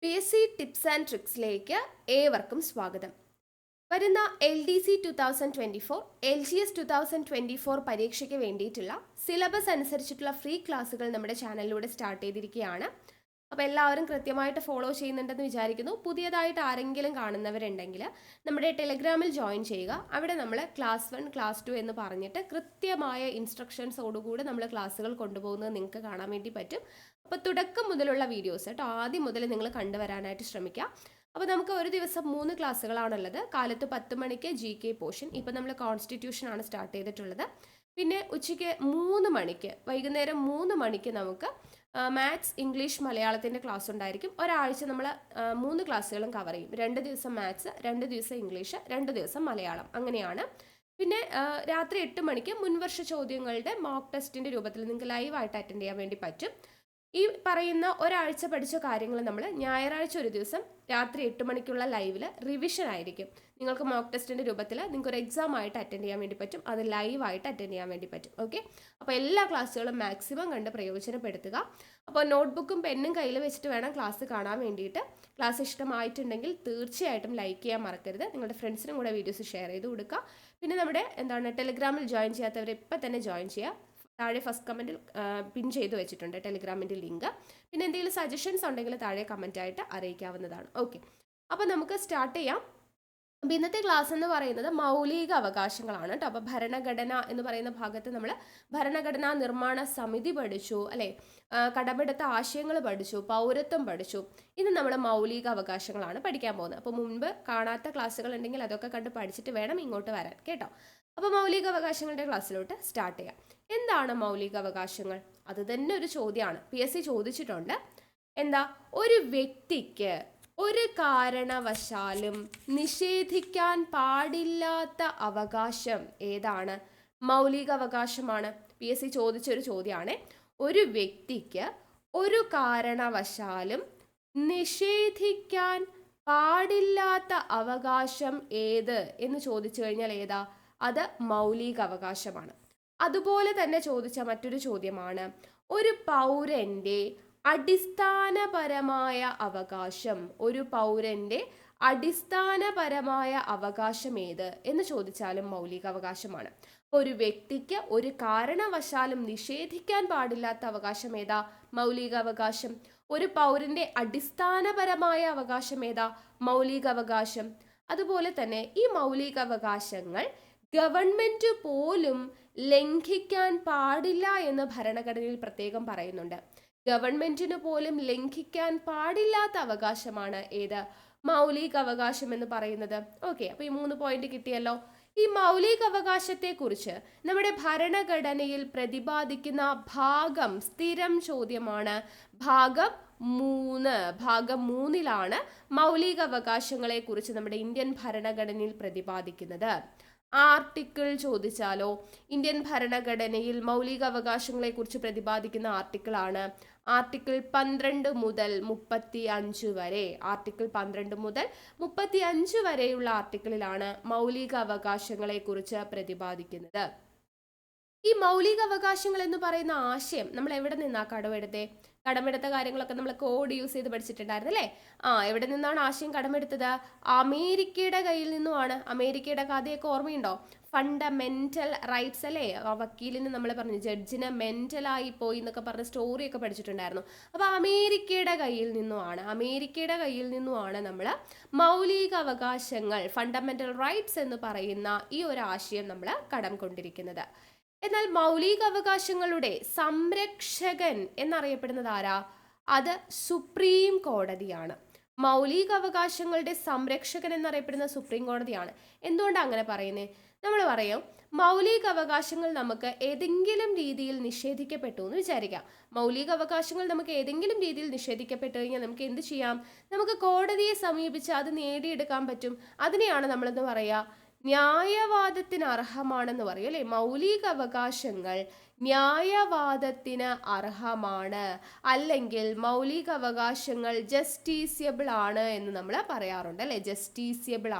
PSC tips and ട്രിക്സിലേക്ക് ഏവർക്കും സ്വാഗതം. വരുന്ന LDC 2024, LGS 2024 പരീക്ഷയ്ക്ക് വേണ്ടിയിട്ടുള്ള സിലബസ് അനുസരിച്ചിട്ടുള്ള ഫ്രീ ക്ലാസ്സുകൾ നമ്മുടെ ചാനലിലൂടെ സ്റ്റാർട്ട് ചെയ്തിരിക്കുകയാണ്. അപ്പോൾ എല്ലാവരും കൃത്യമായിട്ട് ഫോളോ ചെയ്യുന്നുണ്ടെന്ന് വിചാരിക്കുന്നു. പുതിയതായിട്ട് ആരെങ്കിലും കാണുന്നവരുണ്ടെങ്കിൽ നമ്മുടെ ടെലിഗ്രാമിൽ ജോയിൻ ചെയ്യുക. അവിടെ നമ്മൾ ക്ലാസ് 1, ക്ലാസ് 2 എന്ന് പറഞ്ഞിട്ട് കൃത്യമായ ഇൻസ്ട്രക്ഷൻസോടുകൂടി നമ്മൾ ക്ലാസ്സുകൾ കൊണ്ടുപോകുന്നത് നിങ്ങൾക്ക് കാണാൻ വേണ്ടി പറ്റും. അപ്പോൾ തുടക്കം മുതലുള്ള വീഡിയോസ് കേട്ടോ, ആദ്യം മുതൽ നിങ്ങൾ കണ്ടുവരാനായിട്ട് ശ്രമിക്കുക. അപ്പോൾ നമുക്ക് ഒരു ദിവസം 3 ക്ലാസ്സുകളാണുള്ളത്. കാലത്ത് 10 മണിക്ക് GK പോർഷൻ, ഇപ്പോൾ നമ്മൾ കോൺസ്റ്റിറ്റ്യൂഷൻ ആണ് സ്റ്റാർട്ട് ചെയ്തിട്ടുള്ളത്. പിന്നെ ഉച്ചയ്ക്ക് 3 മണിക്ക്, വൈകുന്നേരം 3 മണിക്ക് നമുക്ക് മാത്സ്, ഇംഗ്ലീഷ്, മലയാളത്തിൻ്റെ ക്ലാസ് ഉണ്ടായിരിക്കും. ഒരാഴ്ച നമ്മൾ 3 ക്ലാസ്സുകളും കവർ ചെയ്യും. 2 ദിവസം മാത്സ്, 2 ദിവസം ഇംഗ്ലീഷ്, 2 ദിവസം മലയാളം, അങ്ങനെയാണ്. പിന്നെ രാത്രി 8 മണിക്ക് മുൻവർഷ ചോദ്യങ്ങളുടെ മോക്ക് ടെസ്റ്റിൻ്റെ രൂപത്തിൽ നിങ്ങൾക്ക് ലൈവായിട്ട് അറ്റൻഡ് ചെയ്യാൻ വേണ്ടി പറ്റും. ഈ പറയുന്ന ഒരാഴ്ച പഠിച്ച കാര്യങ്ങൾ നമ്മൾ ഞായറാഴ്ച ഒരു ദിവസം രാത്രി 8 മണിക്കുള്ള ലൈവിൽ റിവിഷൻ ആയിരിക്കും. നിങ്ങൾക്ക് മോക്ക് ടെസ്റ്റിൻ്റെ രൂപത്തിൽ നിങ്ങൾക്ക് ഒരു എക്സാം ആയിട്ട് അറ്റൻഡ് ചെയ്യാൻ വേണ്ടി പറ്റും. അത് ലൈവായിട്ട് അറ്റൻഡ് ചെയ്യാൻ വേണ്ടി പറ്റും. ഓക്കെ, അപ്പോൾ എല്ലാ ക്ലാസ്സുകളും മാക്സിമം കണ്ട് പ്രയോജനപ്പെടുത്തുക. അപ്പോൾ നോട്ട്ബുക്കും പെന്നും കയ്യിൽ വെച്ചിട്ട് വേണം ക്ലാസ് കാണാൻ വേണ്ടിയിട്ട്. ക്ലാസ് ഇഷ്ടമായിട്ടുണ്ടെങ്കിൽ തീർച്ചയായിട്ടും ലൈക്ക് ചെയ്യാൻ മറക്കരുത്. നിങ്ങളുടെ ഫ്രണ്ട്സിനും കൂടെ വീഡിയോസ് ഷെയർ ചെയ്ത് കൊടുക്കുക. പിന്നെ നമ്മുടെ ടെലിഗ്രാമിൽ ജോയിൻ ചെയ്യാത്തവർ ഇപ്പം തന്നെ ജോയിൻ ചെയ്യുക. താഴെ ഫസ്റ്റ് കമൻറ്റിൽ പിൻ ചെയ്ത് വെച്ചിട്ടുണ്ട് ടെലിഗ്രാമിൻ്റെ ലിങ്ക്. പിന്നെ എന്തെങ്കിലും സജഷൻസ് ഉണ്ടെങ്കിൽ താഴെ കമൻറ്റായിട്ട് അറിയിക്കാവുന്നതാണ്. ഓക്കെ, അപ്പോൾ നമുക്ക് സ്റ്റാർട്ട് ചെയ്യാം. അപ്പോൾ ഇന്നത്തെ ക്ലാസ് എന്ന് പറയുന്നത് മൗലിക അവകാശങ്ങളാണ് കേട്ടോ. അപ്പോൾ ഭരണഘടന എന്ന് പറയുന്ന ഭാഗത്ത് നമ്മൾ ഭരണഘടനാ നിർമ്മാണ സമിതി പഠിച്ചു അല്ലേ, കടമെടുത്ത ആശയങ്ങൾ പഠിച്ചു, പൗരത്വം പഠിച്ചു. ഇന്ന് നമ്മൾ മൗലിക അവകാശങ്ങളാണ് പഠിക്കാൻ പോകുന്നത്. അപ്പോൾ മുൻപ് കാണാത്ത ക്ലാസ്സുകൾ ഉണ്ടെങ്കിൽ അതൊക്കെ കണ്ട് പഠിച്ചിട്ട് വേണം ഇങ്ങോട്ട് വരാൻ കേട്ടോ. അപ്പോൾ മൗലിക അവകാശങ്ങളുടെ ക്ലാസ്സിലോട്ട് സ്റ്റാർട്ട് ചെയ്യാം. എന്താണ് മൗലിക അവകാശങ്ങൾ? അത് തന്നെ ഒരു ചോദ്യമാണ്, PSC ചോദിച്ചിട്ടുണ്ട്. എന്താ? ഒരു വ്യക്തിക്ക് ഒരു കാരണവശാലും നിഷേധിക്കാൻ പാടില്ലാത്ത അവകാശം ഏതാണ്? മൗലിക അവകാശമാണ്. PSC ചോദിച്ചൊരു ചോദ്യമാണ്. ഒരു വ്യക്തിക്ക് ഒരു കാരണവശാലും നിഷേധിക്കാൻ പാടില്ലാത്ത അവകാശം ഏത് എന്ന് ചോദിച്ചു കഴിഞ്ഞാൽ ഏതാ? അത് മൗലിക അവകാശമാണ്. അതുപോലെ തന്നെ ചോദിച്ച മറ്റൊരു ചോദ്യമാണ്, ഒരു പൗരന്റെ അടിസ്ഥാനപരമായ അവകാശം, ഒരു പൗരന്റെ അടിസ്ഥാനപരമായ അവകാശം ഏത് എന്ന് ചോദിച്ചാലും മൗലിക അവകാശമാണ്. ഒരു വ്യക്തിക്ക് ഒരു കാരണവശാലും നിഷേധിക്കാൻ പാടില്ലാത്ത അവകാശം ഏതാ? മൗലിക അവകാശം. ഒരു പൗരന്റെ അടിസ്ഥാനപരമായ അവകാശം ഏതാ? മൗലിക അവകാശം. അതുപോലെ തന്നെ ഈ മൗലിക അവകാശങ്ങൾ ഗവൺമെന്റ് പോലും ലംഘിക്കാൻ പാടില്ല എന്ന് ഭരണഘടനയിൽ പ്രത്യേകം പറയുന്നുണ്ട്. ഗവൺമെന്റിന് പോലും ലംഘിക്കാൻ പാടില്ലാത്ത അവകാശമാണ് ഏത്? മൗലിക അവകാശം എന്ന് പറയുന്നത്. ഓക്കെ, അപ്പോൾ ഈ 3 പോയിന്റ് കിട്ടിയല്ലോ. ഈ മൗലിക അവകാശത്തെ കുറിച്ച് നമ്മുടെ ഭരണഘടനയിൽ പ്രതിപാദിക്കുന്ന ഭാഗം സ്ഥിരം ചോദ്യമാണ്. ഭാഗം 3ലാണ് മൗലിക അവകാശങ്ങളെ കുറിച്ച് നമ്മുടെ ഇന്ത്യൻ ഭരണഘടനയിൽ പ്രതിപാദിക്കുന്നത്. ആർട്ടിക്കിൾ ചോദിച്ചാലോ, ഇന്ത്യൻ ഭരണഘടനയിൽ മൗലിക അവകാശങ്ങളെ കുറിച്ച് പ്രതിപാദിക്കുന്ന ആർട്ടിക്കിളാണ് ആർട്ടിക്കിൾ 12 മുതൽ 35 വരെ. ആർട്ടിക്കിൾ 12 മുതൽ 35 വരെയുള്ള ആർട്ടിക്കിളിലാണ് മൗലിക അവകാശങ്ങളെ കുറിച്ച് പ്രതിപാദിക്കുന്നത്. ഈ മൗലിക അവകാശങ്ങൾ എന്ന് പറയുന്ന ആശയം നമ്മൾ എവിടെ നിന്നാ കടമെടുത്ത കാര്യങ്ങളൊക്കെ നമ്മൾ കോഡ് യൂസ് ചെയ്ത് പഠിച്ചിട്ടുണ്ടായിരുന്നു അല്ലേ? എവിടെ നിന്നാണ് ആശയം കടമെടുത്തത്? അമേരിക്കയുടെ കയ്യിൽ നിന്നുമാണ്. അമേരിക്കയുടെ കഥയൊക്കെ ഓർമ്മയുണ്ടോ? ഫണ്ടമെന്റൽ റൈറ്റ്സ് അല്ലേ, വക്കീലിന് നമ്മൾ പറഞ്ഞു ജഡ്ജിന് മെന്റലായി പോയി എന്നൊക്കെ പറഞ്ഞ സ്റ്റോറിയൊക്കെ പഠിച്ചിട്ടുണ്ടായിരുന്നു. അപ്പോൾ അമേരിക്കയുടെ കയ്യിൽ നിന്നുമാണ് നമ്മൾ മൗലിക അവകാശങ്ങൾ, ഫണ്ടമെന്റൽ റൈറ്റ്സ് എന്ന് പറയുന്ന ഈ ഒരു ആശയം നമ്മൾ കടം കൊണ്ടിരിക്കുന്നത്. എന്നാൽ മൗലിക അവകാശങ്ങളുടെ സംരക്ഷകൻ എന്നറിയപ്പെടുന്നത് ആരാ? അത് സുപ്രീം കോടതിയാണ്. മൗലിക അവകാശങ്ങളുടെ സംരക്ഷകൻ എന്നറിയപ്പെടുന്ന സുപ്രീം കോടതിയാണ്. എന്തുകൊണ്ടാണ് അങ്ങനെ പറയുന്നത്? നമ്മൾ പറയും മൗലിക അവകാശങ്ങൾ നമുക്ക് ഏതെങ്കിലും രീതിയിൽ നിഷേധിക്കപ്പെട്ടു എന്ന് വിചാരിക്കാം. മൗലിക അവകാശങ്ങൾ നമുക്ക് ഏതെങ്കിലും രീതിയിൽ നിഷേധിക്കപ്പെട്ടു കഴിഞ്ഞാൽ നമുക്ക് എന്ത് ചെയ്യാം? നമുക്ക് കോടതിയെ സമീപിച്ച് അത് നേടിയെടുക്കാൻ പറ്റും. അതിനെയാണ് നമ്മളെന്ന് പറയുക ന്യായവാദത്തിന് അർഹമാണെന്ന് പറയും അല്ലെ. മൗലിക അവകാശങ്ങൾ ന്യായവാദത്തിന് അർഹമാണ്, അല്ലെങ്കിൽ മൗലിക അവകാശങ്ങൾ ജസ്റ്റീസിയബിൾ ആണ് എന്ന് നമ്മൾ പറയാറുണ്ട് അല്ലെ. ജസ്റ്റീസിയബിൾ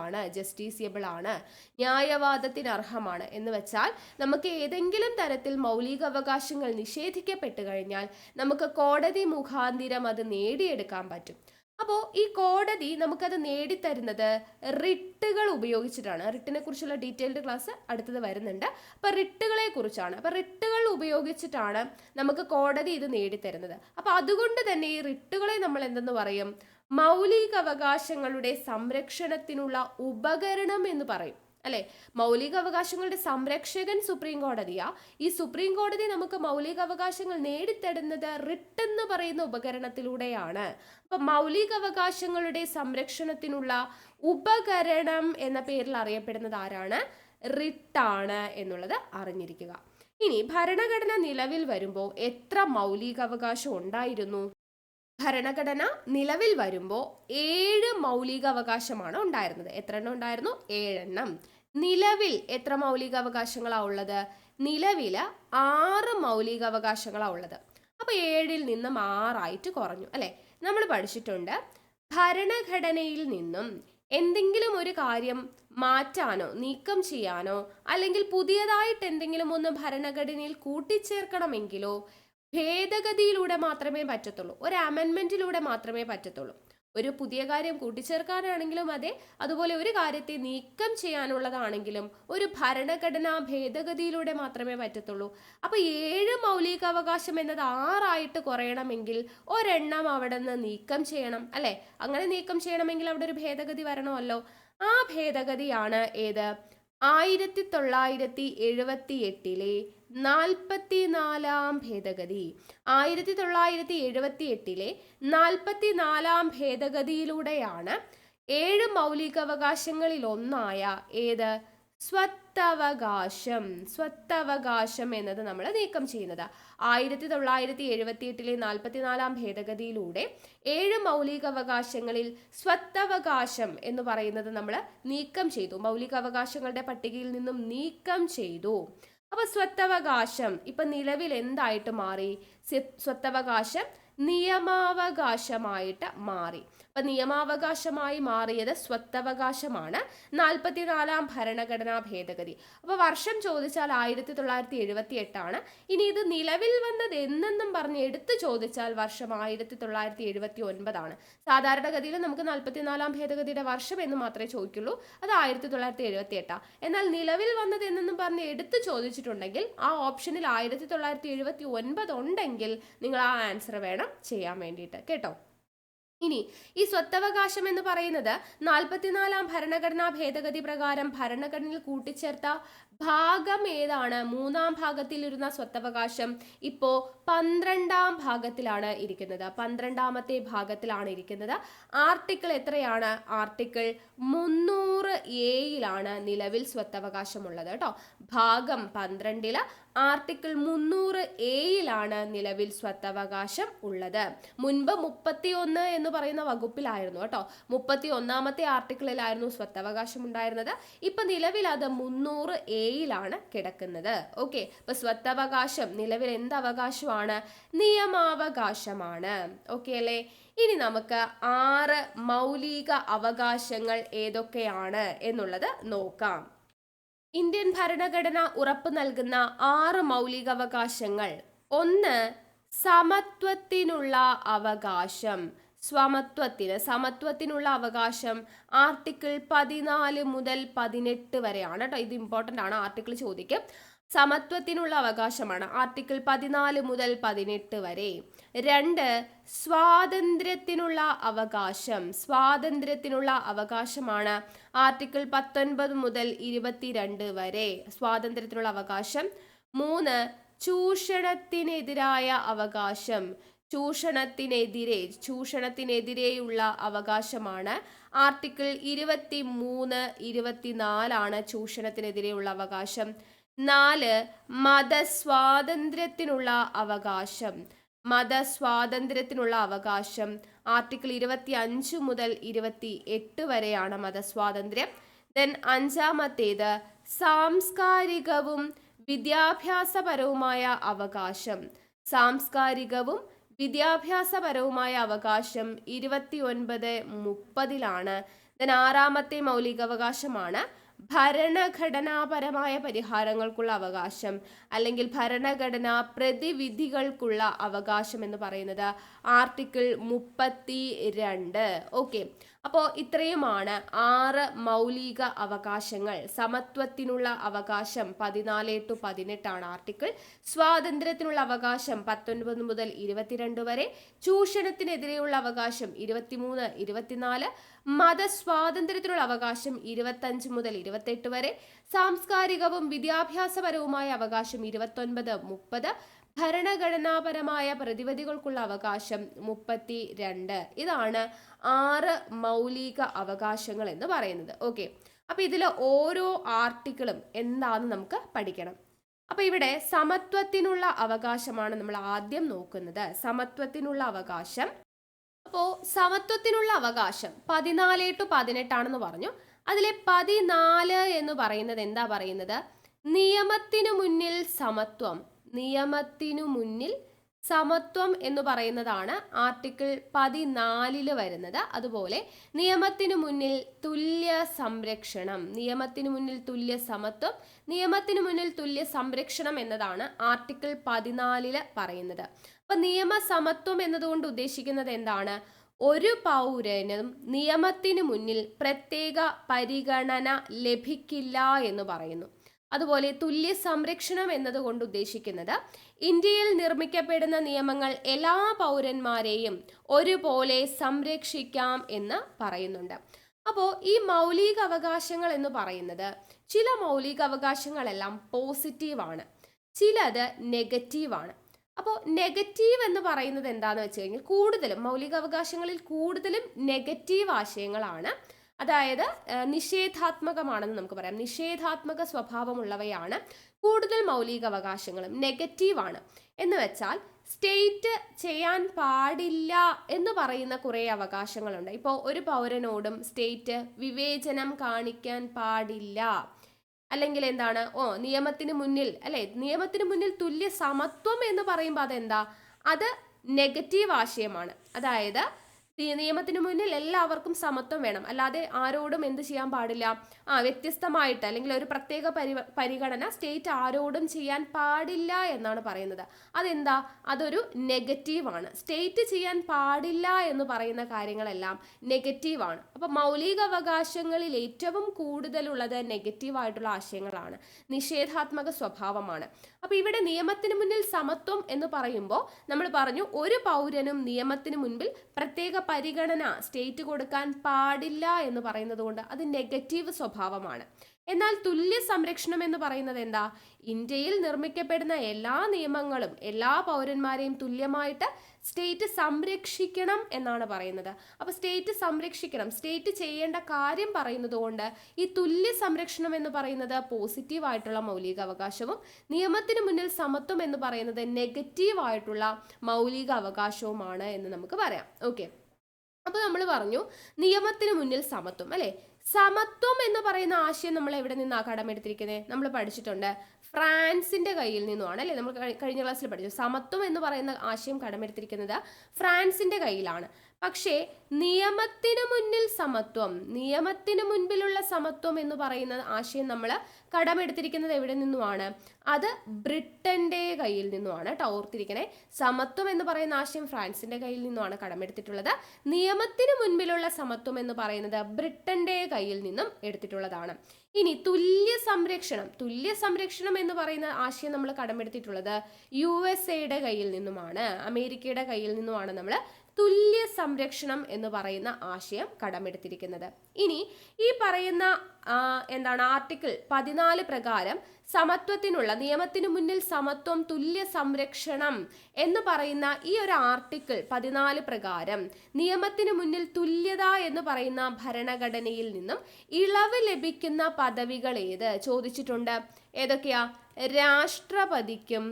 ആണ്, ന്യായവാദത്തിന് അർഹമാണ് എന്ന് വെച്ചാൽ നമുക്ക് ഏതെങ്കിലും തരത്തിൽ മൗലിക അവകാശങ്ങൾ നിഷേധിക്കപ്പെട്ടു കഴിഞ്ഞാൽ നമുക്ക് കോടതി മുഖാന്തിരം അത് നേടിയെടുക്കാൻ പറ്റും. അപ്പോൾ ഈ കോടതി നമുക്കത് നേടിത്തരുന്നത് റിട്ടുകൾ ഉപയോഗിച്ചിട്ടാണ്. റിട്ടിനെ കുറിച്ചുള്ള ഡീറ്റെയിൽഡ് ക്ലാസ് അടുത്തത് വരുന്നുണ്ട്. അപ്പോൾ റിട്ടുകളെ കുറിച്ചാണ്. അപ്പോൾ റിട്ടുകൾ ഉപയോഗിച്ചിട്ടാണ് നമുക്ക് കോടതി ഇത് നേടിത്തരുന്നത്. അപ്പോൾ അതുകൊണ്ട് തന്നെ ഈ റിട്ടുകളെ നമ്മൾ എന്തെന്ന് പറയും? മൗലികാവകാശങ്ങളുടെ സംരക്ഷണത്തിനുള്ള ഉപകരണം എന്ന് പറയും, അല്ലെ? മൗലികാവകാശങ്ങളുടെ സംരക്ഷകൻ സുപ്രീം കോടതിയാ. ഈ സുപ്രീം കോടതി നമുക്ക് മൗലികാവകാശങ്ങൾ നേടിത്തരുന്നത് റിട്ട് എന്ന് പറയുന്ന ഉപകരണത്തിലൂടെയാണ്. അപ്പൊ മൗലികാവകാശങ്ങളുടെ സംരക്ഷണത്തിനുള്ള ഉപകരണം എന്ന പേരിൽ അറിയപ്പെടുന്നത് ആരാണ്? റിട്ടാണ് എന്നുള്ളത് അറിഞ്ഞിരിക്കുക. ഇനി ഭരണഘടന നിലവിൽ വരുമ്പോൾ എത്ര മൗലികാവകാശം ഉണ്ടായിരുന്നു? ഭരണഘടന നിലവിൽ വരുമ്പോൾ 7 മൗലികാവകാശമാണ് ഉണ്ടായിരുന്നത്. എത്ര എണ്ണം ഉണ്ടായിരുന്നു? 7 എണ്ണം. നിലവിൽ എത്ര മൗലികാവകാശങ്ങളാണ് ഉള്ളത്? നിലവിൽ 6 മൗലികാവകാശങ്ങളാണ് ഉള്ളത്. അപ്പോൾ 7ൽ നിന്നും 6 കുറഞ്ഞു, അല്ലെ? നമ്മൾ പഠിച്ചിട്ടുണ്ട്, ഭരണഘടനയിൽ നിന്നും എന്തെങ്കിലും ഒരു കാര്യം മാറ്റാനോ നീക്കം ചെയ്യാനോ അല്ലെങ്കിൽ പുതിയതായിട്ട് എന്തെങ്കിലും ഒന്ന് ഭരണഘടനയിൽ കൂട്ടിച്ചേർക്കണമെങ്കിലോ ഭേദഗതിയിലൂടെ മാത്രമേ പറ്റത്തുള്ളൂ, ഒരു അമെൻമെന്റിലൂടെ മാത്രമേ പറ്റത്തുള്ളൂ. ഒരു പുതിയ കാര്യം കൂട്ടിച്ചേർക്കാനാണെങ്കിലും അതെ, അതുപോലെ ഒരു കാര്യത്തെ നീക്കം ചെയ്യാനുള്ളതാണെങ്കിലും ഒരു ഭരണഘടനാ ഭേദഗതിയിലൂടെ മാത്രമേ പറ്റത്തുള്ളൂ. അപ്പൊ 7 മൗലികാവകാശം എന്നത് 6 കുറയണമെങ്കിൽ ഒരെണ്ണം അവിടെ നിന്ന് നീക്കം ചെയ്യണം, അല്ലെ? അങ്ങനെ നീക്കം ചെയ്യണമെങ്കിൽ അവിടെ ഒരു ഭേദഗതി വരണമല്ലോ. ആ ഭേദഗതിയാണ് ഏത്? 1978 44-ാം ഭേദഗതി. 1978 44-ാം ഭേദഗതിയിലൂടെയാണ് 7 മൗലികാവകാശങ്ങളിൽ ഒന്നായ ഏത്? സ്വത്തവകാശം എന്നത് നമ്മൾ നീക്കം ചെയ്യുന്നത്. 1978 44-ാം ഭേദഗതിയിലൂടെ 7 മൗലികാവകാശങ്ങളിൽ സ്വത്തവകാശം എന്ന് പറയുന്നത് നമ്മൾ നീക്കം ചെയ്തു, മൗലികാവകാശങ്ങളുടെ പട്ടികയിൽ നിന്നും നീക്കം ചെയ്തു. അപ്പൊ സ്വത്തവകാശം ഇപ്പൊ നിലവിൽ എന്തായിട്ട് മാറി? സ്വത്തവകാശം നിയമാവകാശമായിട്ട് മാറി. അപ്പൊ നിയമാവകാശമായി മാറിയത് സ്വത്തവകാശമാണ് 44-ാം ഭരണഘടനാ ഭേദഗതി. അപ്പൊ വർഷം ചോദിച്ചാൽ 1978 ആണ്. ഇനി ഇത് നിലവിൽ വന്നത് എന്നെന്നും പറഞ്ഞ് എടുത്തു ചോദിച്ചാൽ വർഷം 1979 ആണ്. സാധാരണഗതിയിൽ നമുക്ക് 44-ാം ഭേദഗതിയുടെ വർഷം എന്ന് മാത്രമേ ചോദിക്കുള്ളൂ, അത് 1978. എന്നാൽ നിലവിൽ വന്നത് എന്നെന്നും പറഞ്ഞ് എടുത്തു ചോദിച്ചിട്ടുണ്ടെങ്കിൽ ആ ഓപ്ഷനിൽ 1979 ഉണ്ടെങ്കിൽ നിങ്ങൾ ആ ആൻസർ വേണം ചെയ്യാൻ വേണ്ടിയിട്ട്, കേട്ടോ. ഇനി ഈ സ്വത്തവകാശം എന്ന് പറയുന്നത് 44-ാം ഭരണഘടനാ ഭേദഗതി പ്രകാരം ഭരണഘടനയിൽ കൂട്ടിച്ചേർത്ത ഭാഗം ഏതാണ്? 3-ാം ഭാഗത്തിൽ ഇരുന്ന സ്വത്തവകാശം ഇപ്പോ 12-ാം ഭാഗത്തിലാണ് ഇരിക്കുന്നത്. 12-ാമത്തെ ഭാഗത്തിലാണ് ഇരിക്കുന്നത്. ആർട്ടിക്കിൾ എത്രയാണ്? ആർട്ടിക്കിൾ 300A നിലവിൽ സ്വത്തവകാശമുള്ളത്, കേട്ടോ. ഭാഗം 12 ആർട്ടിക്കിൾ 300A നിലവിൽ സ്വത്തവകാശം ഉള്ളത്. മുൻപ് 31 എന്ന് പറയുന്ന വകുപ്പിലായിരുന്നു, കേട്ടോ. 31-ാമത്തെ ആർട്ടിക്കിളിലായിരുന്നു സ്വത്തവകാശം ഉണ്ടായിരുന്നത്. ഇപ്പൊ നിലവിൽ അത് 300A കിടക്കുന്നത്. ഓക്കെ, അപ്പൊ സ്വത്തവകാശം നിലവിൽ എന്ത് അവകാശമാണ്? നിയമാവകാശമാണ്. ഓക്കെ അല്ലേ? ഇനി നമുക്ക് 6 മൗലിക അവകാശങ്ങൾ ഏതൊക്കെയാണ് എന്നുള്ളത് നോക്കാം. ഇന്ത്യൻ ഭരണഘടന ഉറപ്പു നൽകുന്ന 6 മൗലികാവകാശങ്ങൾ. 1, സമത്വത്തിനുള്ള അവകാശം. സമത്വത്തിനുള്ള അവകാശം ആർട്ടിക്കിൾ 14 മുതൽ 18 വരെയാണ്, കേട്ടോ. ഇത് ഇമ്പോർട്ടൻ്റ് ആണ്, ആർട്ടിക്കിൾ ചോദിക്കും. സമത്വത്തിനുള്ള അവകാശമാണ് ആർട്ടിക്കിൾ 14 മുതൽ 18 വരെ. 2, സ്വാതന്ത്ര്യത്തിനുള്ള അവകാശമാണ് ആർട്ടിക്കിൾ 19 മുതൽ 22 വരെ, സ്വാതന്ത്ര്യത്തിനുള്ള അവകാശം. 3, ചൂഷണത്തിനെതിരായ അവകാശം. ചൂഷണത്തിനെതിരെയുള്ള അവകാശമാണ് ആർട്ടിക്കിൾ 23, 24 ചൂഷണത്തിനെതിരെയുള്ള അവകാശം. 4, മതസ്വാതന്ത്ര്യത്തിനുള്ള അവകാശം. ആർട്ടിക്കിൾ 25 മുതൽ 28 വരെയാണ് മതസ്വാതന്ത്ര്യം. ദെൻ 5ാമത്തേത് സാംസ്കാരികവും വിദ്യാഭ്യാസപരവുമായ അവകാശം. വിദ്യാഭ്യാസപരവുമായ അവകാശം 29, 30 ദെൻ 6ാമത്തെ മൗലികാവകാശമാണ് ഭരണഘടനാപരമായ പരിഹാരങ്ങൾക്കുള്ള അവകാശം അല്ലെങ്കിൽ ഭരണഘടനാ പ്രതിവിധികൾക്കുള്ള അവകാശം എന്ന് പറയുന്നത് ആർട്ടിക്കിൾ 32. ഓക്കെ, അപ്പോൾ ഇത്രയുമാണ് 6 മൗലിക അവകാശങ്ങൾ. സമത്വത്തിനുള്ള അവകാശം 14-18 ആർട്ടിക്കിൾ, സ്വാതന്ത്ര്യത്തിനുള്ള അവകാശം 19 മുതൽ 22 വരെ, ചൂഷണത്തിനെതിരെയുള്ള അവകാശം 23, 24, മതസ്വാതന്ത്ര്യത്തിനുള്ള അവകാശം 25 മുതൽ 28 വരെ, സാംസ്കാരികവും വിദ്യാഭ്യാസപരവുമായ അവകാശം 29, 30, ഭരണഘടനാപരമായ പ്രതിവിധികൾക്കുള്ള അവകാശം 32. ഇതാണ് 6 മൗലിക അവകാശങ്ങൾ എന്ന് പറയുന്നത്. ഓക്കെ, അപ്പൊ ഇതിൽ ഓരോ ആർട്ടിക്കിളും എന്താണെന്ന് നമുക്ക് പഠിക്കണം. അപ്പൊ ഇവിടെ സമത്വത്തിനുള്ള അവകാശമാണ് നമ്മൾ ആദ്യം നോക്കുന്നത്. സമത്വത്തിനുള്ള അവകാശം. അപ്പോൾ സമത്വത്തിനുള്ള അവകാശം 14-18 പറഞ്ഞു. അതിലെ 14 എന്ന് പറയുന്നത് എന്താ പറയുന്നത്? നിയമത്തിനു മുന്നിൽ സമത്വം. നിയമത്തിനു മുന്നിൽ സമത്വം എന്ന് പറയുന്നതാണ് ആർട്ടിക്കിൾ 14 വരുന്നത്. അതുപോലെ നിയമത്തിനു മുന്നിൽ തുല്യ സംരക്ഷണം, നിയമത്തിനു മുന്നിൽ തുല്യ സമത്വം, നിയമത്തിനു മുന്നിൽ തുല്യ സംരക്ഷണം എന്നതാണ് ആർട്ടിക്കിൾ 14 പറയുന്നത്. അപ്പൊ നിയമസമത്വം എന്നതുകൊണ്ട് ഉദ്ദേശിക്കുന്നത് എന്താണ്? ഒരു പൗരനും നിയമത്തിനു മുന്നിൽ പ്രത്യേക പരിഗണന ലഭിക്കില്ല എന്ന് പറയുന്നു. അതുപോലെ തുല്യ സംരക്ഷണം എന്നതുകൊണ്ട് ഉദ്ദേശിക്കുന്നത് ഇന്ത്യയിൽ നിർമ്മിക്കപ്പെടുന്ന നിയമങ്ങൾ എല്ലാ പൗരന്മാരെയും ഒരുപോലെ സംരക്ഷിക്കാം എന്ന് പറയുന്നുണ്ട്. അപ്പോൾ ഈ മൗലിക അവകാശങ്ങൾ എന്ന് പറയുന്നത് ചില മൗലിക അവകാശങ്ങളെല്ലാം പോസിറ്റീവാണ്, ചിലത് നെഗറ്റീവാണ്. അപ്പോൾ നെഗറ്റീവ് എന്ന് പറയുന്നത് എന്താണെന്ന് വെച്ച് കഴിഞ്ഞാൽ കൂടുതലും മൗലിക അവകാശങ്ങളിൽ കൂടുതലും നെഗറ്റീവ് ആശയങ്ങളാണ്. അതായത് നിഷേധാത്മകമാണെന്ന് നമുക്ക് പറയാം. നിഷേധാത്മക സ്വഭാവമുള്ളവയാണ് കൂടുതൽ മൗലിക അവകാശങ്ങളും. നെഗറ്റീവാണ് എന്ന് വെച്ചാൽ സ്റ്റേറ്റ് ചെയ്യാൻ പാടില്ല എന്ന് പറയുന്ന കുറേ അവകാശങ്ങളുണ്ട്. ഇപ്പോൾ ഒരു പൗരനോടും സ്റ്റേറ്റ് വിവേചനം കാണിക്കാൻ പാടില്ല, അല്ലെങ്കിൽ എന്താണ് നിയമത്തിന് മുന്നിൽ അല്ലെ, നിയമത്തിന് മുന്നിൽ തുല്യ സമത്വം എന്ന് പറയുമ്പോൾ അതെന്താ? അത് നെഗറ്റീവ് ആശയമാണ്. അതായത് നിയമത്തിന് മുന്നിൽ എല്ലാവർക്കും സമത്വം വേണം, അല്ലാതെ ആരോടും എന്ത് ചെയ്യാൻ പാടില്ല, വ്യത്യസ്തമായിട്ട് അല്ലെങ്കിൽ ഒരു പ്രത്യേക പരിഗണന സ്റ്റേറ്റ് ആരോടും ചെയ്യാൻ പാടില്ല എന്നാണ് പറയുന്നത്. അതെന്താ? അതൊരു നെഗറ്റീവാണ്. സ്റ്റേറ്റ് ചെയ്യാൻ പാടില്ല എന്ന് പറയുന്ന കാര്യങ്ങളെല്ലാം നെഗറ്റീവാണ്. അപ്പൊ മൗലിക അവകാശങ്ങളിൽ ഏറ്റവും കൂടുതലുള്ളത് നെഗറ്റീവായിട്ടുള്ള ആശയങ്ങളാണ്, നിഷേധാത്മക സ്വഭാവമാണ്. അപ്പൊ ഇവിടെ നിയമത്തിന് മുന്നിൽ സമത്വം എന്ന് പറയുമ്പോൾ നമ്മൾ പറഞ്ഞു ഒരു പൗരനും നിയമത്തിന് മുൻപിൽ പ്രത്യേക പരിഗണന സ്റ്റേറ്റ് കൊടുക്കാൻ പാടില്ല എന്ന് പറയുന്നത് കൊണ്ട് അത് നെഗറ്റീവ് സ്വഭാവമാണ്. എന്നാൽ തുല്യ സംരക്ഷണം എന്ന് പറയുന്നത് എന്താ? ഇന്ത്യയിൽ നിർമ്മിക്കപ്പെടുന്ന എല്ലാ നിയമങ്ങളും എല്ലാ പൗരന്മാരെയും തുല്യമായിട്ട് സ്റ്റേറ്റ് സംരക്ഷിക്കണം എന്നാണ് പറയുന്നത്. അപ്പൊ സ്റ്റേറ്റ് സംരക്ഷിക്കണം, സ്റ്റേറ്റ് ചെയ്യേണ്ട കാര്യം പറയുന്നത് കൊണ്ട് ഈ തുല്യ സംരക്ഷണം എന്ന് പറയുന്നത് പോസിറ്റീവ് ആയിട്ടുള്ള മൗലിക അവകാശവും നിയമത്തിന് മുന്നിൽ സമത്വം എന്ന് പറയുന്നത് നെഗറ്റീവ് ആയിട്ടുള്ള മൗലിക അവകാശവുമാണ് എന്ന് നമുക്ക് പറയാം. ഓക്കെ, അപ്പൊ നമ്മൾ പറഞ്ഞു നിയമത്തിന് മുന്നിൽ സമത്വം അല്ലെ. സമത്വം എന്ന് പറയുന്ന ആശയം നമ്മൾ എവിടെ നിന്നാണ് കടമെടുത്തിരിക്കുന്നത്? നമ്മൾ പഠിച്ചിട്ടുണ്ട്, ഫ്രാൻസിന്റെ കയ്യിൽ നിന്നുമാണ് അല്ലെ. നമ്മൾ കഴിഞ്ഞ ക്ലാസ്സിൽ പഠിച്ചു സമത്വം എന്ന് പറയുന്ന ആശയം കടമെടുത്തിരിക്കുന്നത് ഫ്രാൻസിന്റെ കയ്യിലാണ്. പക്ഷേ നിയമത്തിന് മുന്നിൽ സമത്വം, നിയമത്തിന് മുൻപിലുള്ള സമത്വം എന്ന് പറയുന്ന ആശയം നമ്മൾ കടമെടുത്തിരിക്കുന്നത് എവിടെ നിന്നുമാണ്? അത് ബ്രിട്ടന്റെ കയ്യിൽ നിന്നുമാണ് കേട്ടോ. ഓർത്തിരിക്കണേ, സമത്വം എന്ന് പറയുന്ന ആശയം ഫ്രാൻസിന്റെ കയ്യിൽ നിന്നുമാണ് കടമെടുത്തിട്ടുള്ളത്. നിയമത്തിന് മുൻപിലുള്ള സമത്വം എന്ന് പറയുന്നത് ബ്രിട്ടന്റെ കയ്യിൽ നിന്നും എടുത്തിട്ടുള്ളതാണ്. ഇനി തുല്യ സംരക്ഷണം, തുല്യ സംരക്ഷണം എന്ന് പറയുന്ന ആശയം നമ്മൾ കടമെടുത്തിട്ടുള്ളത് USA കയ്യിൽ നിന്നുമാണ്, അമേരിക്കയുടെ കയ്യിൽ നിന്നുമാണ് നമ്മൾ തുല്യ സംരക്ഷണം എന്ന് പറയുന്ന ആശയം കടമെടുത്തിരിക്കുന്നത്. ഇനി ഈ പറയുന്ന ആർട്ടിക്കിൾ 14 പ്രകാരം സമത്വത്തിനുള്ള, നിയമത്തിന് മുന്നിൽ സമത്വം, തുല്യ സംരക്ഷണം എന്ന് പറയുന്ന ഈ ഒരു ആർട്ടിക്കിൾ 14 പ്രകാരം നിയമത്തിന് മുന്നിൽ തുല്യത എന്ന് പറയുന്ന ഭരണഘടനയിൽ നിന്നും ഇളവ് ലഭിക്കുന്ന പദവികൾ ഏത് ചോദിച്ചിട്ടുണ്ട്. ഏതൊക്കെയാ? രാഷ്ട്രപതിക്കും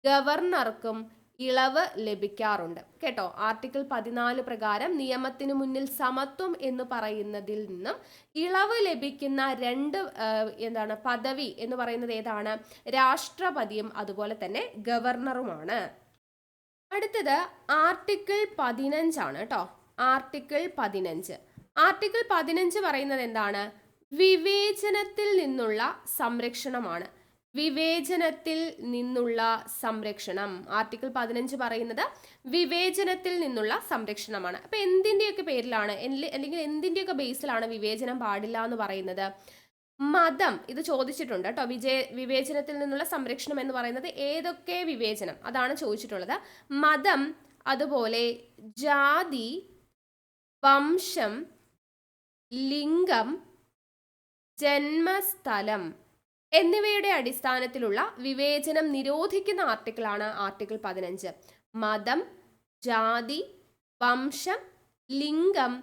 ഗവർണർക്കും ഇളവ് ലഭിക്കാറുണ്ട് കേട്ടോ. ആർട്ടിക്കിൾ 14 പ്രകാരം നിയമത്തിന് മുന്നിൽ സമത്വം എന്ന് പറയുന്നതിൽ നിന്നും ഇളവ് ലഭിക്കുന്ന രണ്ട് പദവി എന്ന് പറയുന്നത് ഏതാണ്? രാഷ്ട്രപതിയും അതുപോലെ തന്നെ ഗവർണറുമാണ്. അടുത്തത് ആർട്ടിക്കിൾ 15 ആണ് കേട്ടോ. ആർട്ടിക്കിൾ 15 പറയുന്നത് എന്താണ്? വിവേചനത്തിൽ നിന്നുള്ള സംരക്ഷണമാണ്. വിവേചനത്തിൽ നിന്നുള്ള സംരക്ഷണം. ആർട്ടിക്കിൾ 15 പറയുന്നത് വിവേചനത്തിൽ നിന്നുള്ള സംരക്ഷണമാണ്. അപ്പൊ എന്തിന്റെയൊക്കെ പേരിലാണ് അല്ലെങ്കിൽ എന്തിന്റെയൊക്കെ ബേസിലാണ് വിവേചനം പാടില്ല എന്ന് പറയുന്നത്? മതം, ഇത് ചോദിച്ചിട്ടുണ്ട് കേട്ടോ. വിവേചനത്തിൽ നിന്നുള്ള സംരക്ഷണം എന്ന് പറയുന്നത് ഏതൊക്കെ വിവേചനം, അതാണ് ചോദിച്ചിട്ടുള്ളത്. മതം, അതുപോലെ ജാതി, വംശം, ലിംഗം, ജന്മസ്ഥലം എന്നിവയുടെ അടിസ്ഥാനത്തിലുള്ള വിവേചനം നിരോധിക്കുന്ന ആർട്ടിക്കിളാണ് ആർട്ടിക്കിൾ 15. മതം, ജാതി, വംശം, ലിംഗം,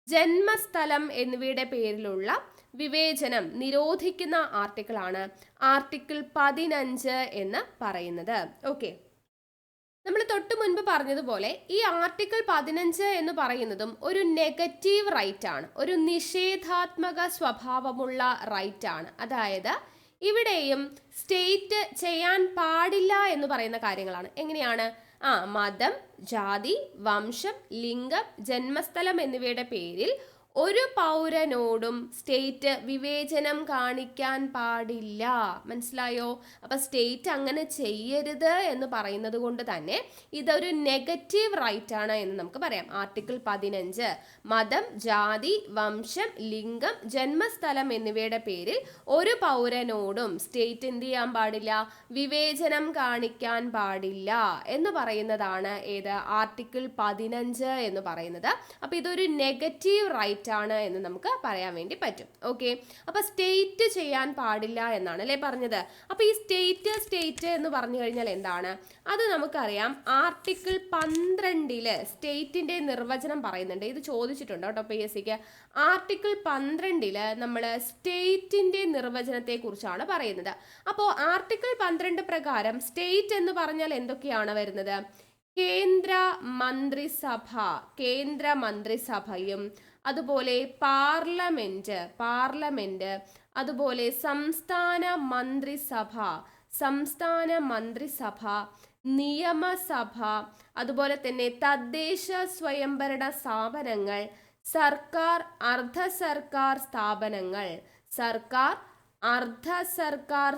ജന്മസ്ഥലം എന്നിവയുടെ പേരിലുള്ള വിവേചനം നിരോധിക്കുന്ന ആർട്ടിക്കിളാണ് ആർട്ടിക്കിൾ 15 എന്ന് പറയുന്നത്. ഓക്കെ, നമ്മൾ തൊട്ട് മുൻപ് പറഞ്ഞതുപോലെ ഈ ആർട്ടിക്കിൾ 15 എന്ന് പറയുന്നതും ഒരു നെഗറ്റീവ് റൈറ്റ് ആണ്, ഒരു നിഷേധാത്മക സ്വഭാവമുള്ള റൈറ്റ് ആണ്. അതായത് ഇവിടെയും സ്റ്റേറ്റ് ചെയ്യാൻ പാടില്ല എന്ന് പറയുന്ന കാര്യങ്ങളാണ്. എങ്ങനെയാണ്? മതം, ജാതി, വംശം, ലിംഗം, ജന്മസ്ഥലം എന്നിവയുടെ പേരിൽ ഒരു പൗരനോടും സ്റ്റേറ്റ് വിവേചനം കാണിക്കാൻ പാടില്ല. മനസ്സിലായോ? അപ്പൊ സ്റ്റേറ്റ് അങ്ങനെ ചെയ്യരുത് എന്ന് പറയുന്നത് കൊണ്ട് തന്നെ ഇതൊരു നെഗറ്റീവ് റൈറ്റ് ആണ് എന്ന് നമുക്ക് പറയാം. ആർട്ടിക്കിൾ 15 മതം, ജാതി, വംശം, ലിംഗം, ജന്മസ്ഥലം എന്നിവയുടെ പേരിൽ ഒരു പൗരനോടും സ്റ്റേറ്റ് എന്ത് ചെയ്യാൻ പാടില്ല? വിവേചനം കാണിക്കാൻ പാടില്ല എന്ന് പറയുന്നതാണ് ഏത്? ആർട്ടിക്കിൾ 15 എന്ന് പറയുന്നത്. അപ്പൊ ഇതൊരു നെഗറ്റീവ് റൈറ്റ് ആണ് എന്ന് നമുക്ക് പറയാൻ വേണ്ടി പറ്റും. ഓക്കെ, അപ്പൊ സ്റ്റേറ്റ് ചെയ്യാൻ പാടില്ല എന്നാണ് അല്ലേ പറഞ്ഞത്. അപ്പൊ ഈ സ്റ്റേറ്റ് എന്ന് പറഞ്ഞു കഴിഞ്ഞാൽ എന്താണ്? അത് നമുക്കറിയാം. ആർട്ടിക്കിൾ 12 സ്റ്റേറ്റിന്റെ നിർവചനം പറയുന്നുണ്ട്. ഇത് ചോദിച്ചിട്ടുണ്ട് കേട്ടോ PSCക്ക്. ആർട്ടിക്കിൾ 12 നമ്മൾ സ്റ്റേറ്റിന്റെ നിർവചനത്തെ കുറിച്ചാണ് പറയുന്നത്. അപ്പോൾ ആർട്ടിക്കിൾ 12 പ്രകാരം സ്റ്റേറ്റ് എന്ന് പറഞ്ഞാൽ എന്തൊക്കെയാണ് വരുന്നത്? കേന്ദ്ര മന്ത്രിസഭയും അതുപോലെ പാർലമെന്റ്, അതുപോലെ സംസ്ഥാന മന്ത്രിസഭ, നിയമസഭ, അതുപോലെ തന്നെ തദ്ദേശ സ്വയംഭരണ സ്ഥാപനങ്ങൾ, സർക്കാർ അർദ്ധ സർക്കാർ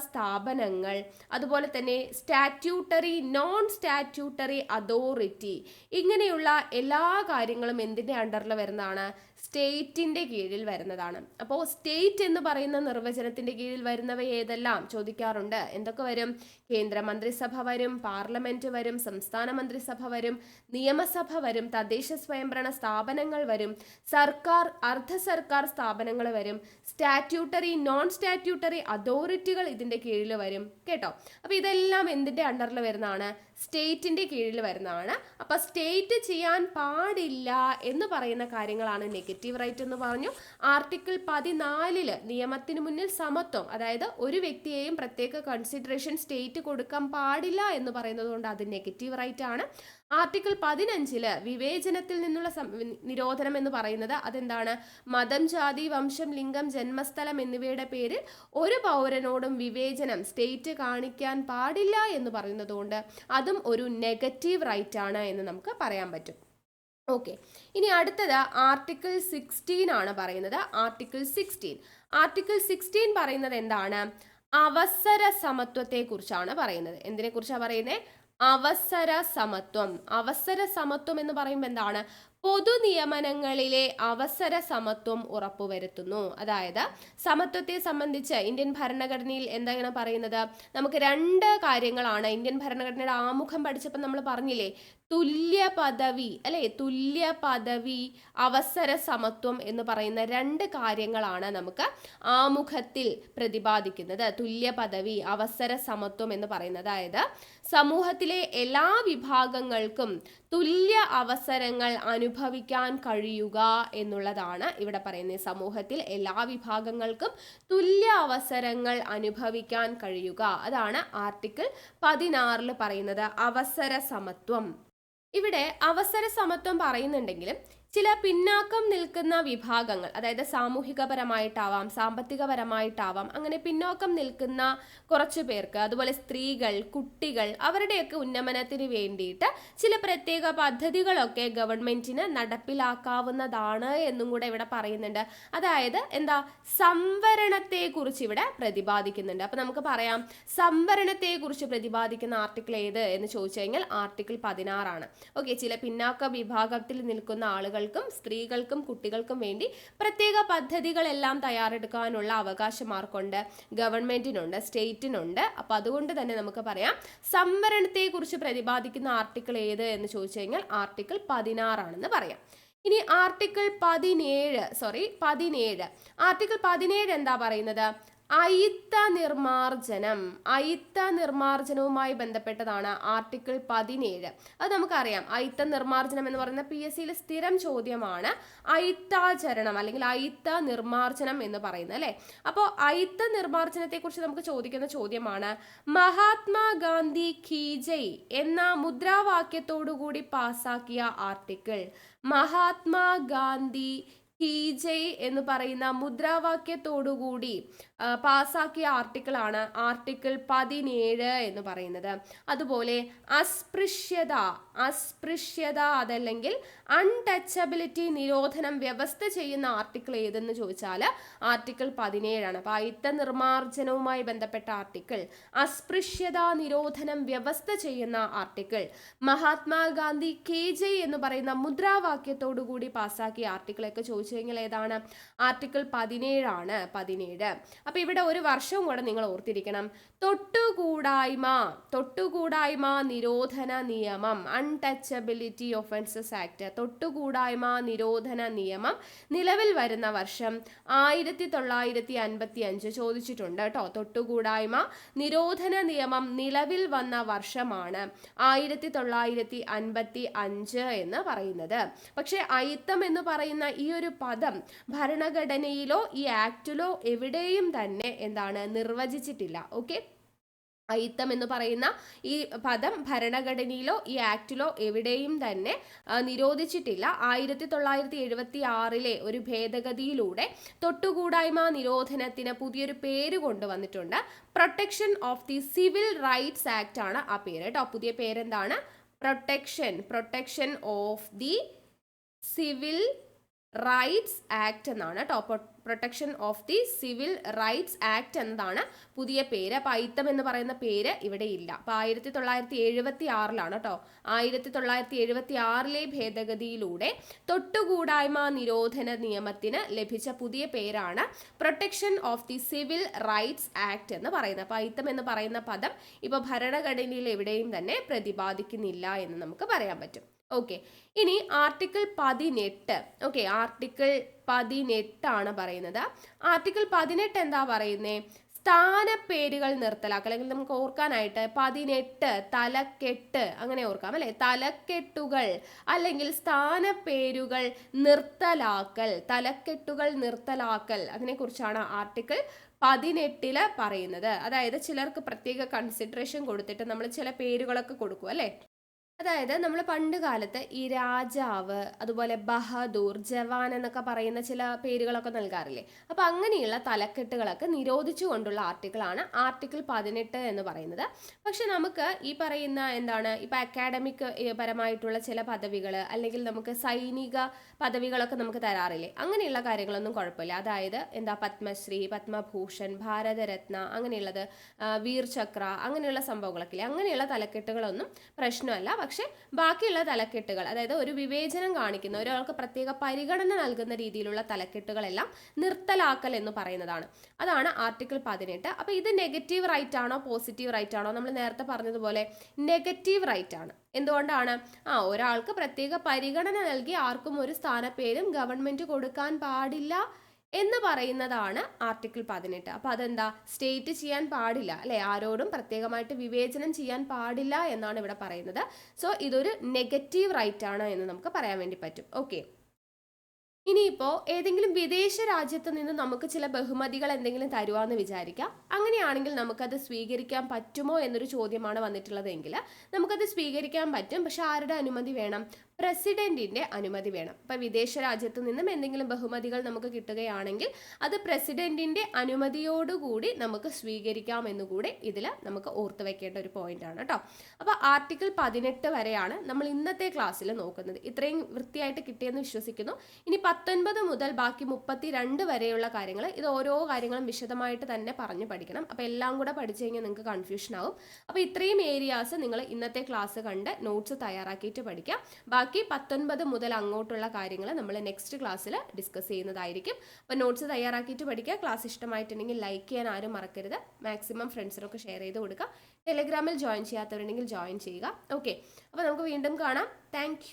സ്ഥാപനങ്ങൾ, അതുപോലെ തന്നെ സ്റ്റാറ്റ്യൂട്ടറി, നോൺ സ്റ്റാറ്റ്യൂട്ടറി അതോറിറ്റി, ഇങ്ങനെയുള്ള എല്ലാ കാര്യങ്ങളും എന്തിന്റെ അണ്ടറിൽ വരുന്നതാണ്? സ്റ്റേറ്റിന്റെ കീഴിൽ വരുന്നതാണ്. അപ്പോൾ സ്റ്റേറ്റ് എന്ന് പറയുന്ന നിർവചനത്തിന്റെ കീഴിൽ വരുന്നവ ഏതെല്ലാം ചോദിക്കാറുണ്ട്. എന്തൊക്കെ വരും? കേന്ദ്ര മന്ത്രിസഭ വരും, പാർലമെന്റ് വരും, സംസ്ഥാന മന്ത്രിസഭ വരും, നിയമസഭ വരും, തദ്ദേശ സ്വയംഭരണ സ്ഥാപനങ്ങൾ വരും, സർക്കാർ അർദ്ധ സർക്കാർ സ്ഥാപനങ്ങൾ വരും, സ്റ്റാറ്റ്യൂട്ടറി, നോൺ സ്റ്റാറ്റ്യൂട്ടറി അതോറിറ്റികൾ ഇതിന്റെ കീഴിൽ വരും. കേട്ടോ? അപ്പൊ ഇതെല്ലാം എന്തിന്റെ അണ്ടറിൽ വരുന്നതാണ്? സ്റ്റേറ്റിന്റെ കീഴിൽ വരുന്നതാണ്. അപ്പൊ സ്റ്റേറ്റ് ചെയ്യാൻ പാടില്ല എന്ന് പറയുന്ന കാര്യങ്ങളാണ് നെഗറ്റീവ് റൈറ്റ് എന്ന് പറഞ്ഞു. ആർട്ടിക്കിൾ 14 നിയമത്തിന് മുന്നിൽ സമത്വം, അതായത് ഒരു വ്യക്തിയെയും പ്രത്യേക കൺസിഡറേഷൻ സ്റ്റേറ്റ് കൊടുക്കാൻ പാടില്ല എന്ന് പറയുന്നത് കൊണ്ട് അത് നെഗറ്റീവ് റൈറ്റ് ആണ്. ആർട്ടിക്കിൾ 15 വിവേചനത്തിൽ നിന്നുള്ള നിരോധനം എന്ന് പറയുന്നത് അതെന്താണ്? മതം, ജാതി, വംശം, ലിംഗം, ജന്മസ്ഥലം എന്നിവയുടെ പേരിൽ ഒരു പൗരനോടും വിവേചനം സ്റ്റേറ്റ് കാണിക്കാൻ പാടില്ല എന്ന് പറയുന്നത് കൊണ്ട് അതും ഒരു നെഗറ്റീവ് റൈറ്റ് ആണ് എന്ന് നമുക്ക് പറയാൻ പറ്റും. ഓക്കെ, ഇനി അടുത്തത് ആർട്ടിക്കിൾ 16 ആണ് പറയുന്നത്. ആർട്ടിക്കിൾ 16 പറയുന്നത് എന്താണ്? അവസര സമത്വത്തെ കുറിച്ചാണ് പറയുന്നത്. എന്തിനെ കുറിച്ചാണ് പറയുന്നത്? അവസര സമത്വം എന്ന് പറയുമ്പോൾ എന്താണ്? പൊതു നിയമനങ്ങളിലെ അവസര സമത്വം ഉറപ്പുവരുത്തുന്നു. അതായത് സമത്വത്തെ സംബന്ധിച്ച് ഇന്ത്യൻ ഭരണഘടനയിൽ എന്താണ് പറയുന്നത്? നമുക്ക് 2 കാര്യങ്ങളാണ്. ഇന്ത്യൻ ഭരണഘടനയുടെ ആമുഖം പഠിച്ചപ്പോൾ നമ്മൾ പറഞ്ഞില്ലേ, തുല്യ പദവി, അവസര സമത്വം എന്ന് പറയുന്ന 2 കാര്യങ്ങളാണ് നമുക്ക് ആമുഖത്തിൽ പ്രതിപാദിക്കുന്നത്. തുല്യ പദവി, അവസര സമത്വം എന്ന് പറയുന്നത് അതായത് സമൂഹത്തിലെ എല്ലാ വിഭാഗങ്ങൾക്കും തുല്യ അവസരങ്ങൾ അനുഭവിക്കാൻ കഴിയുക എന്നുള്ളതാണ് ഇവിടെ പറയുന്നത്. സമൂഹത്തിൽ എല്ലാ വിഭാഗങ്ങൾക്കും തുല്യ അവസരങ്ങൾ അനുഭവിക്കാൻ കഴിയുക, അതാണ് ആർട്ടിക്കിൾ 16 പറയുന്നത് അവസര സമത്വം. ഇവിടെ അവസര സമത്വം പറയുന്നുണ്ടെങ്കിലും ചില പിന്നാക്കം നിൽക്കുന്ന വിഭാഗങ്ങൾ, അതായത് സാമൂഹികപരമായിട്ടാവാം, സാമ്പത്തികപരമായിട്ടാവാം, അങ്ങനെ പിന്നോക്കം നിൽക്കുന്ന കുറച്ചു പേർക്ക്, അതുപോലെ സ്ത്രീകൾ, കുട്ടികൾ, അവരുടെയൊക്കെ ഉന്നമനത്തിന് വേണ്ടിയിട്ട് ചില പ്രത്യേക പദ്ധതികളൊക്കെ ഗവൺമെന്റിന് നടപ്പിലാക്കാവുന്നതാണ് എന്നും കൂടെ ഇവിടെ പറയുന്നുണ്ട്. അതായത് എന്താ, സംവരണത്തെക്കുറിച്ച് ഇവിടെ പ്രതിപാദിക്കുന്നുണ്ട്. അപ്പൊ നമുക്ക് പറയാം, സംവരണത്തെക്കുറിച്ച് പ്രതിപാദിക്കുന്ന ആർട്ടിക്കിൾ ഏത് എന്ന് ചോദിച്ചു കഴിഞ്ഞാൽ ആർട്ടിക്കിൾ 16 ആണ്. ഓക്കെ, ചില പിന്നാക്ക വിഭാഗത്തിൽ നിൽക്കുന്ന ആളുകൾക്കും സ്ത്രീകൾക്കും കുട്ടികൾക്കും വേണ്ടി പ്രത്യേക പദ്ധതികളെല്ലാം തയ്യാറെടുക്കാനുള്ള അവകാശം ആർക്കുണ്ട്? ഗവൺമെന്റിനുണ്ട്, സ്റ്റേറ്റിനുണ്ട്. അപ്പൊ അതുകൊണ്ട് തന്നെ നമുക്ക് പറയാം, സംവരണത്തെക്കുറിച്ച് പ്രതിപാദിക്കുന്ന ആർട്ടിക്കിൾ ഏത് എന്ന് ചോദിച്ചു കഴിഞ്ഞാൽ ആർട്ടിക്കിൾ 16 ആണെന്ന് പറയാം. ഇനി ആർട്ടിക്കിൾ 17 ആർട്ടിക്കിൾ 17 എന്താ പറയുന്നത്? അയിത്ത നിർമാർജനവുമായി ബന്ധപ്പെട്ടതാണ് ആർട്ടിക്കിൾ 17. അത് നമുക്കറിയാം. അയിത്ത നിർമാർജനം എന്ന് പറയുന്ന PSCയിൽ സ്ഥിരം ചോദ്യമാണ്. അയിത്താചരണം അല്ലെങ്കിൽ അയിത്ത നിർമാർജനം എന്ന് പറയുന്നത്, അല്ലെ? അപ്പോൾ അയിത്ത നിർമാർജനത്തെ കുറിച്ച് നമുക്ക് ചോദിക്കുന്ന ചോദ്യമാണ്, മഹാത്മാഗാന്ധി കീ ജയ് എന്ന മുദ്രാവാക്യത്തോടുകൂടി പാസാക്കിയ ആർട്ടിക്കിൾ. മഹാത്മാഗാന്ധി കീ ജയ് എന്ന് പറയുന്ന മുദ്രാവാക്യത്തോടുകൂടി പാസാക്കിയ ആർട്ടിക്കിൾ ആണ് ആർട്ടിക്കിൾ 17 എന്ന് പറയുന്നത്. അതുപോലെ അസ്പൃശ്യത അതല്ലെങ്കിൽ അൺടച്ചബിലിറ്റി നിരോധനം വ്യവസ്ഥ ചെയ്യുന്ന ആർട്ടിക്കിൾ ഏതെന്ന് ചോദിച്ചാൽ ആർട്ടിക്കിൾ 17 ആണ്. അപ്പൊ അയിത്ത നിർമാർജനവുമായി ബന്ധപ്പെട്ട ആർട്ടിക്കിൾ, അസ്പൃശ്യത നിരോധനം വ്യവസ്ഥ ചെയ്യുന്ന ആർട്ടിക്കിൾ, മഹാത്മാഗാന്ധി കെ ജെ എന്ന് പറയുന്ന മുദ്രാവാക്യത്തോടുകൂടി പാസാക്കിയ ആർട്ടിക്കിളൊക്കെ ചോദിച്ചു കഴിഞ്ഞാൽ ഏതാണ്? ആർട്ടിക്കിൾ 17 ആണ്. 17. അപ്പൊ ഇവിടെ ഒരു വർഷവും കൂടെ നിങ്ങൾ ഓർത്തിരിക്കണം. തൊട്ടുകൂടായ്മ നിരോധന നിയമം, അൺടച്ചബിലിറ്റി ഒഫൻസസ് ആക്ട്, തൊട്ടുകൂടായ്മ നിരോധന നിയമം നിലവിൽ വരുന്ന വർഷം 1955 ചോദിച്ചിട്ടുണ്ട് കേട്ടോ. തൊട്ടുകൂടായ്മ നിരോധന നിയമം നിലവിൽ വന്ന വർഷമാണ് 1955 എന്ന് പറയുന്നത്. പക്ഷെ അയിത്തം എന്ന് പറയുന്ന ഈ ഒരു പദം ഭരണഘടനയിലോ ഈ ആക്ടിലോ എവിടെയും തന്നെ എന്താണ് നിർവചിച്ചിട്ടില്ല. ഓക്കെ, അയിത്തം എന്ന് പറയുന്ന ഈ പദം ഭരണഘടനയിലോ ഈ ആക്ടിലോ എവിടെയും തന്നെ നിരോധിച്ചിട്ടില്ല. 1976 ഒരു ഭേദഗതിയിലൂടെ തൊട്ടുകൂടായ്മ നിരോധനത്തിന് പുതിയൊരു പേര് കൊണ്ടുവന്നിട്ടുണ്ട്. Protection of the civil rights act ആണ് ആ പേര് കേട്ടോ. പുതിയ പേരെന്താണ്? Protection of the civil rights act എന്നാണ് കേട്ടോ. Protection of the civil rights act എന്നതാണ് പുതിയ പേര്. അപ്പൊ അയിത്തം എന്ന് പറയുന്ന പേര് ഇവിടെ ഇല്ല. അപ്പൊ 1976 കേട്ടോ. 1976 ഭേദഗതിയിലൂടെ തൊട്ടുകൂടായ്മ നിരോധന നിയമത്തിന് ലഭിച്ച പുതിയ പേരാണ് protection of the civil rights act എന്ന് പറയുന്നത്. അപ്പൊ അയിത്തം എന്ന് പറയുന്ന പദം ഇപ്പൊ ഭരണഘടനയിൽ എവിടെയും തന്നെ പ്രതിപാദിക്കുന്നില്ല എന്ന് നമുക്ക് പറയാൻ പറ്റും. ഓക്കെ, ഇനി ആർട്ടിക്കിൾ 18. ഓക്കെ, ആർട്ടിക്കിൾ 18 ആണ് പറയുന്നത്. ആർട്ടിക്കിൾ 18 എന്താ പറയുന്നേ? സ്ഥാനപ്പേരുകൾ നിർത്തലാക്കൽ. അല്ലെങ്കിൽ നമുക്ക് ഓർക്കാനായിട്ട് 18 തലക്കെട്ട് അങ്ങനെ ഓർക്കാം അല്ലെ. തലക്കെട്ടുകൾ അല്ലെങ്കിൽ സ്ഥാനപ്പേരുകൾ നിർത്തലാക്കൽ, തലക്കെട്ടുകൾ നിർത്തലാക്കൽ, അതിനെക്കുറിച്ചാണ് ആർട്ടിക്കിൾ 18 പറയുന്നത്. അതായത് ചിലർക്ക് പ്രത്യേക കൺസിഡറേഷൻ കൊടുത്തിട്ട് നമ്മൾ ചില പേരുകളൊക്കെ കൊടുക്കും അല്ലെ. അതായത് നമ്മൾ പണ്ട് കാലത്ത് ഈ രാജാവ്, അതുപോലെ ബഹദൂർ, ജവാൻ എന്നൊക്കെ പറയുന്ന ചില പേരുകളൊക്കെ നൽകാറില്ലേ. അപ്പൊ അങ്ങനെയുള്ള തലക്കെട്ടുകളൊക്കെ നിരോധിച്ചു കൊണ്ടുള്ള ആർട്ടിക്കിളാണ് ആർട്ടിക്കിൾ 18 എന്ന് പറയുന്നത്. പക്ഷെ നമുക്ക് ഈ പറയുന്ന എന്താണ്, ഇപ്പൊ അക്കാഡമിക് പരമായിട്ടുള്ള ചില പദവികൾ അല്ലെങ്കിൽ നമുക്ക് സൈനിക പദവികളൊക്കെ നമുക്ക് തരാറില്ലേ. അങ്ങനെയുള്ള കാര്യങ്ങളൊന്നും കുഴപ്പമില്ല. അതായത് എന്താ, പത്മശ്രീ, പത്മഭൂഷൺ, ഭാരതരത്ന, അങ്ങനെയുള്ളത് വീർ ചക്ര, അങ്ങനെയുള്ള സംഭവങ്ങളൊക്കെ ഇല്ലേ. അങ്ങനെയുള്ള തലക്കെട്ടുകളൊന്നും പ്രശ്നമല്ല. പക്ഷെ ബാക്കിയുള്ള തലക്കെട്ടുകൾ, അതായത് ഒരു വിവേചനം കാണിക്കുന്ന, ഒരാൾക്ക് പ്രത്യേക പരിഗണന നൽകുന്ന രീതിയിലുള്ള തലക്കെട്ടുകളെല്ലാം നിർത്തലാക്കൽ എന്ന് പറയുന്നതാണ്. അതാണ് ആർട്ടിക്കിൾ 18. അപ്പൊ ഇത് നെഗറ്റീവ് റൈറ്റ് ആണോ പോസിറ്റീവ് റൈറ്റ് ആണോ? നമ്മൾ നേരത്തെ പറഞ്ഞതുപോലെ നെഗറ്റീവ് റൈറ്റ് ആണ്. എന്തുകൊണ്ടാണ്? ഒരാൾക്ക് പ്രത്യേക പരിഗണന നൽകി ആർക്കും ഒരു സ്ഥാനപ്പേരും ഗവൺമെന്റ് കൊടുക്കാൻ പാടില്ല എന്ന് പറയുന്നതാണ് ആർട്ടിക്കിൾ 18. അപ്പൊ അതെന്താ, സ്റ്റേറ്റ് ചെയ്യാൻ പാടില്ല അല്ലെ, ആരോടും പ്രത്യേകമായിട്ട് വിവേചനം ചെയ്യാൻ പാടില്ല എന്നാണ് ഇവിടെ പറയുന്നത്. സോ ഇതൊരു നെഗറ്റീവ് റൈറ്റ് ആണ് എന്ന് നമുക്ക് പറയാൻ വേണ്ടി പറ്റും. ഓക്കെ, ഇനിയിപ്പോൾ ഏതെങ്കിലും വിദേശ രാജ്യത്ത് നിന്ന് നമുക്ക് ചില ബഹുമതികൾ എന്തെങ്കിലും തരുവാന്ന് വിചാരിക്കാം. അങ്ങനെയാണെങ്കിൽ നമുക്കത് സ്വീകരിക്കാൻ പറ്റുമോ എന്നൊരു ചോദ്യമാണ് വന്നിട്ടുള്ളതെങ്കിൽ നമുക്കത് സ്വീകരിക്കാൻ പറ്റും. പക്ഷെ ആരുടെ അനുമതി വേണം? പ്രസിഡന്റിന്റെ അനുമതി വേണം. ഇപ്പം വിദേശ രാജ്യത്തു നിന്നും എന്തെങ്കിലും ബഹുമതികൾ നമുക്ക് കിട്ടുകയാണെങ്കിൽ അത് പ്രസിഡന്റിന്റെ അനുമതിയോടുകൂടി നമുക്ക് സ്വീകരിക്കാം എന്നുകൂടി ഇതിൽ നമുക്ക് ഓർത്ത് വെക്കേണ്ട ഒരു പോയിന്റ് ആണ് കേട്ടോ. അപ്പോൾ ആർട്ടിക്കിൾ 18 വരെയാണ് നമ്മൾ ഇന്നത്തെ ക്ലാസ്സിൽ നോക്കുന്നത്. ഇത്രയും വൃത്തിയായിട്ട് കിട്ടിയെന്ന് വിശ്വസിക്കുന്നു. ഇനി 19 മുതൽ ബാക്കി 32 വരെയുള്ള കാര്യങ്ങൾ, ഇത് ഓരോ കാര്യങ്ങളും വിശദമായിട്ട് തന്നെ പറഞ്ഞു പഠിക്കണം. അപ്പോൾ എല്ലാം കൂടെ പഠിച്ചു കഴിഞ്ഞാൽ നിങ്ങൾക്ക് കൺഫ്യൂഷൻ ആവും. അപ്പോൾ ഇത്രയും ഏരിയാസ് നിങ്ങൾ ഇന്നത്തെ ക്ലാസ് കണ്ട് നോട്ട്സ് തയ്യാറാക്കിയിട്ട് പഠിക്കാം. ബാക്കി 19 മുതൽ അങ്ങോട്ടുള്ള കാര്യങ്ങൾ നമ്മൾ നെക്സ്റ്റ് ക്ലാസ്സിൽ ഡിസ്കസ് ചെയ്യുന്നതായിരിക്കും. അപ്പോൾ നോട്ട്സ് തയ്യാറാക്കിയിട്ട് പഠിക്കുക. ക്ലാസ് ഇഷ്ടമായിട്ടുണ്ടെങ്കിൽ ലൈക്ക് ചെയ്യാൻ ആരും മറക്കരുത്. മാക്സിമം ഫ്രണ്ട്സിനൊക്കെ ഷെയർ ചെയ്ത് കൊടുക്കുക. ടെലിഗ്രാമിൽ ജോയിൻ ചെയ്യാത്തവരുണ്ടെങ്കിൽ ജോയിൻ ചെയ്യുക. ഓക്കെ, അപ്പോൾ നമുക്ക് വീണ്ടും കാണാം. താങ്ക്